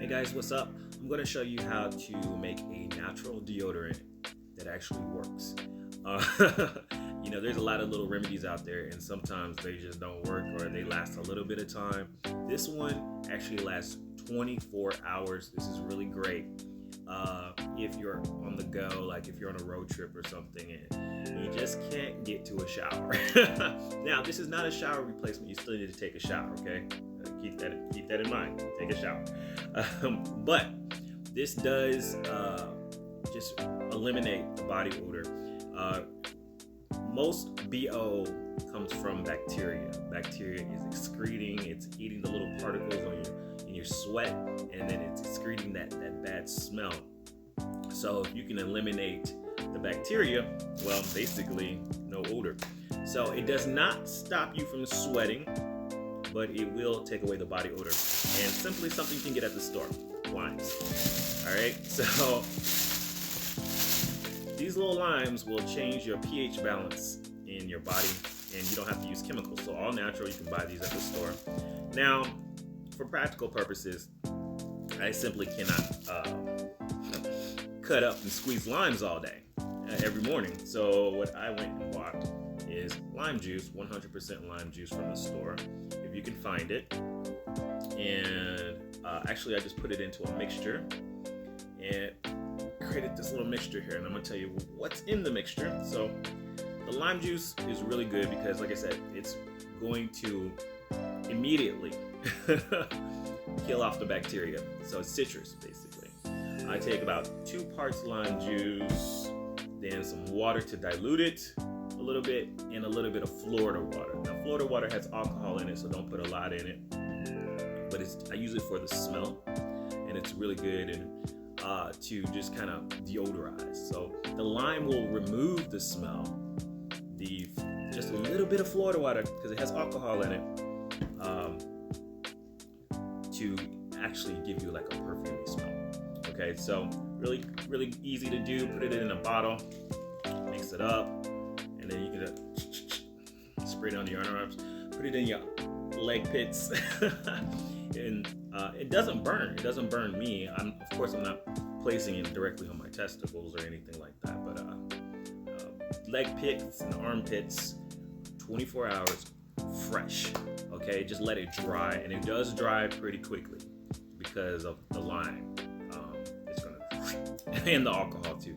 Hey guys, what's up? I'm going to show you how to make a natural deodorant that actually works. There's a lot of little remedies out there and sometimes they just don't work or they last a little bit of time. This one actually lasts 24 hours. This is really great if you're on the go, like if you're on a road trip or something and you just can't get to a shower. Now, this is not a shower replacement. You still need to take a shower, okay? Keep that in mind. Take a shower. But this does just eliminate the body odor. Most BO comes from bacteria. Bacteria is excreting, it's eating the little particles in your sweat, and then it's excreting that bad smell. So if you can eliminate the bacteria, well, basically no odor. So it does not stop you from sweating, but it will take away the body odor. And simply something you can get at the store, limes. All right, so these little limes will change your pH balance in your body, and you don't have to use chemicals. So all natural, you can buy these at the store. Now, for practical purposes, I simply cannot cut up and squeeze limes all day, every morning. So what I went and bought is lime juice, 100% lime juice from the store, if you can find it. And actually, I just put it into a mixture and created this little mixture here. And I'm gonna tell you what's in the mixture. So the lime juice is really good because, like I said, it's going to immediately kill off the bacteria. So it's citrus, basically. I take about 2 parts lime juice, then some water to dilute it a little bit, and a little bit of Florida water. Now, Florida water has alcohol in it, so don't put a lot in it. But I use it for the smell, and it's really good and to just kind of deodorize. So the lime will remove the smell. Just a little bit of Florida water, because it has alcohol in it, to actually give you like a perfumey smell. Okay, so really, really easy to do. Put it in a bottle, mix it up, and then you can spray it on your underarms. Put it in your leg pits, and it doesn't burn. It doesn't burn me. Of course, I'm not placing it directly on my testicles or anything like that. But leg pits and armpits, 24 hours, fresh. Okay, just let it dry, and it does dry pretty quickly because of the lime. It's gonna and the alcohol too.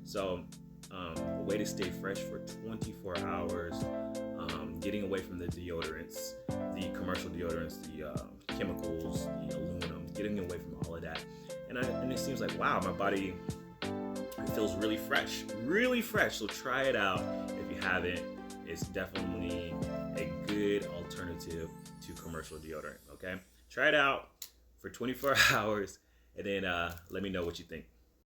So a way to stay fresh for 24 hours, getting away from the deodorants, the commercial deodorants, the chemicals, the aluminum, getting away from all of that. And it seems like, wow, my body feels really fresh, really fresh. So try it out if you haven't. It's definitely a good alternative to commercial deodorant, okay? Try it out for 24 hours and then let me know what you think.